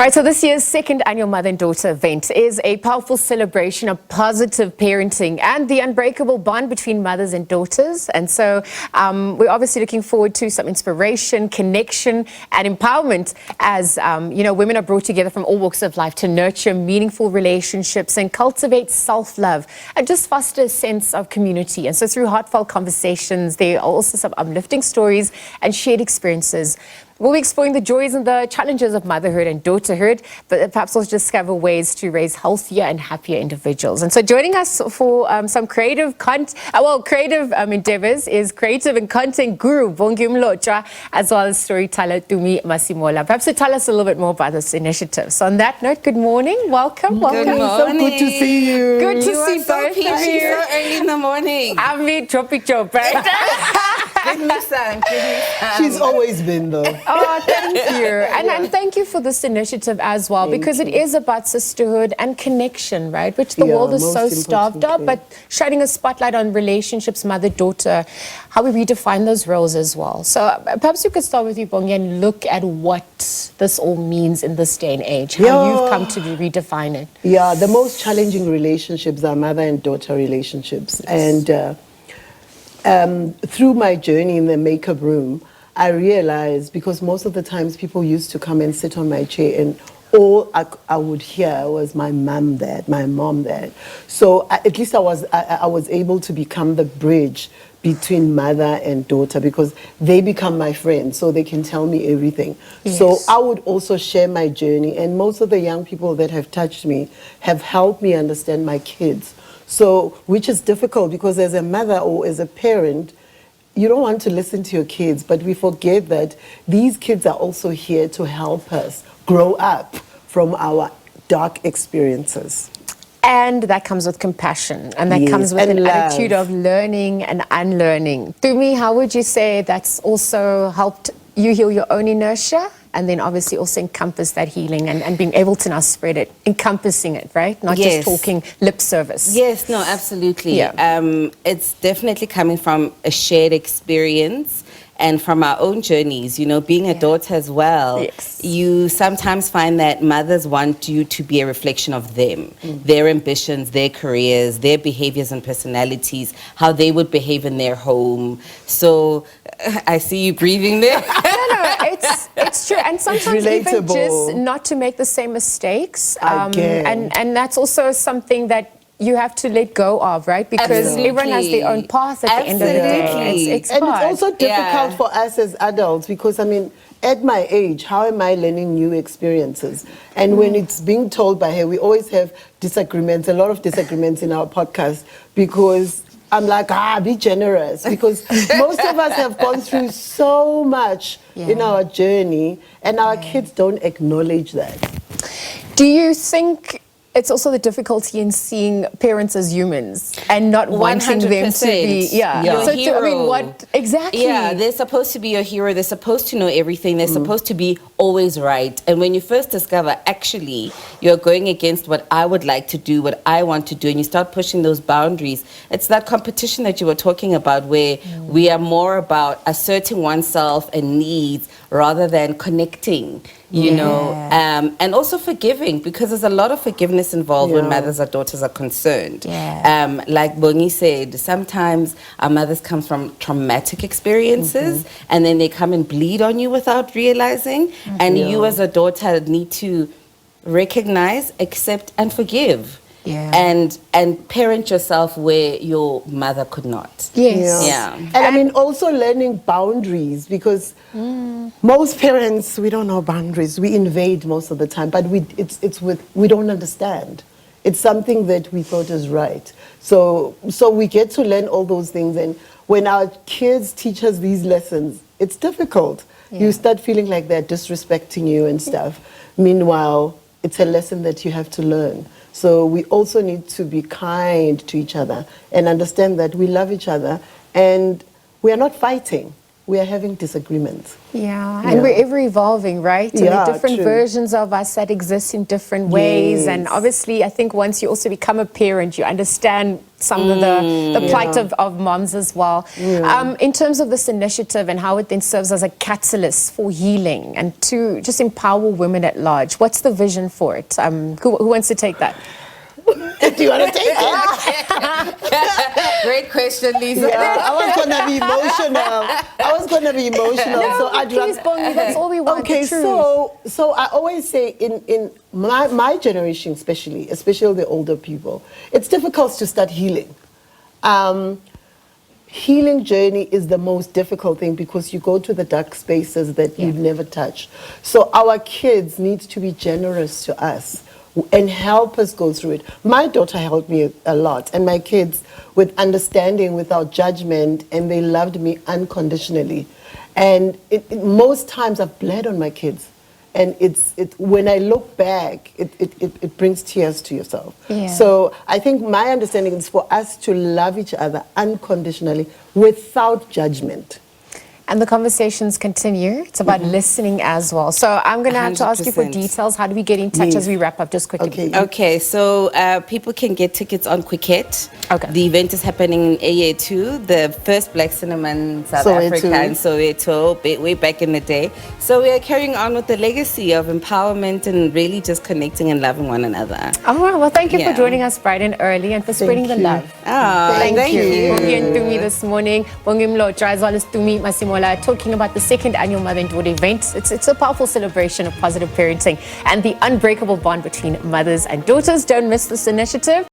Right, so this year's second annual Mother and Daughter event is a powerful celebration of positive parenting and the unbreakable bond between mothers and daughters. And so we're obviously looking forward to some inspiration, connection, and empowerment as, women are brought together from all walks of life to nurture meaningful relationships and cultivate self-love and just foster a sense of community. And so through heartfelt conversations, there are also some uplifting stories and shared experiences. We'll be exploring the joys and the challenges of motherhood and daughterhood, but perhaps also discover ways to raise healthier and happier individuals. And so joining us for some creative endeavors is creative and content guru Bongi Mlotshwa, as well as storyteller Tumi Masemola. Perhaps to tell us a little bit more about this initiative. So on that note, good morning, welcome. Good morning. So good to see you. Good to see both of you. So early in the morning. I mean, tropic job, right? Give me some. She's always been though. Oh, thank you. And thank you for this initiative as well, because it is about sisterhood and connection, right? Which the world is so starved of, but shining a spotlight on relationships, mother-daughter, how we redefine those roles as well. So perhaps you could start with you, Bongi, and look at what this all means in this day and age, how you've come to redefine it. Yeah, the most challenging relationships are mother and daughter relationships. Yes. And through my journey in the makeup room, I realized, because most of the times people used to come and sit on my chair and all I would hear was my mom there. So at least I was able to become the bridge between mother and daughter, because they become my friends, so they can tell me everything. Yes. So I would also share my journey, and most of the young people that have touched me have helped me understand my kids. So, which is difficult, because as a mother or as a parent, you don't want to listen to your kids, but we forget that these kids are also here to help us grow up from our dark experiences. And that comes with compassion, and that comes with an attitude of learning and unlearning. Tumi, how would you say that's also helped you heal your own inertia, and then obviously also encompass that healing and being able to now spread it, encompassing it, right? Not just talking lip service. Yes, no, absolutely. Yeah. It's definitely coming from a shared experience and from our own journeys, being a daughter as well. Yes. You sometimes find that mothers want you to be a reflection of them, their ambitions, their careers, their behaviors and personalities, how they would behave in their home. So I see you breathing there. No, it's true. And sometimes even just not to make the same mistakes. And that's also something that you have to let go of, right? Because everyone has their own path at the end of the day. It's and hard. it's also difficult for us as adults, because at my age, how am I learning new experiences? And when it's being told by her, we always have disagreements, a lot of disagreements in our podcast, because I'm like, be generous, because most of us have gone through so much in our journey, and our kids don't acknowledge that. Do you think it's also the difficulty in seeing parents as humans and not wanting them to be your hero? What exactly? Yeah, they're supposed to be your hero. They're supposed to know everything. They're supposed to be always right. And when you first discover, actually, you're going against what I would like to do, what I want to do, and you start pushing those boundaries, it's that competition that you were talking about, where we are more about asserting oneself and needs rather than connecting. And also forgiving, because there's a lot of forgiveness involved when mothers or daughters are concerned. Like Bongi said, sometimes our mothers come from traumatic experiences, and then they come and bleed on you without realizing. And you as a daughter need to recognize, accept, and forgive. And parent yourself where your mother could not. And also learning boundaries, because most parents, we don't know boundaries. We invade most of the time, but we don't understand. It's something that we thought is right. So we get to learn all those things, and when our kids teach us these lessons, it's difficult. You start feeling like they're disrespecting you and stuff. Meanwhile, it's a lesson that you have to learn. So we also need to be kind to each other and understand that we love each other and we are not fighting. we are having disagreements. Yeah, and we're ever evolving, right? And there Yeah, are different true. versions of us that exist in different ways. And Yes. obviously, I think once you also become a parent, you understand some of the plight of moms as well. In terms of this initiative and how it then serves as a catalyst for healing and to just empower women at large, what's the vision for it? Who wants to take that? Do you want to take it? Great question, Lisa. Yeah, I was going to be emotional. So I'd Please, Bongi, that's all we want. Okay, the truth. so I always say in my generation, especially the older people, it's difficult to start healing. Healing journey is the most difficult thing because you go to the dark spaces that you've never touched. So our kids need to be generous to us and help us go through it. My daughter helped me a lot, and my kids with understanding, without judgment, and they loved me unconditionally. And most times I've bled on my kids. And when I look back, it brings tears to yourself. Yeah. So I think my understanding is for us to love each other unconditionally without judgment. And the conversations continue. It's about listening as well. So I'm going to have to ask you for 100%. details. How do we get in touch Yes. as we wrap up just quickly? Okay. Okay, so people can get tickets on Quicket. Okay. The event is happening in AA2, the first black cinema in South Soweto. Africa, in Soweto, way back in the day. So we are carrying on with the legacy of empowerment and really just connecting and loving one another. All right. Well, thank you for Yeah. joining us bright and early and for spreading the you. love. Oh, Thank you. you. Bongi and Tumi this morning. Bongi Mlotshwa as well as Tumi Masemola talking about the second annual Mother and Daughter event. It's a powerful celebration of positive parenting and the unbreakable bond between mothers and daughters. Don't miss this initiative.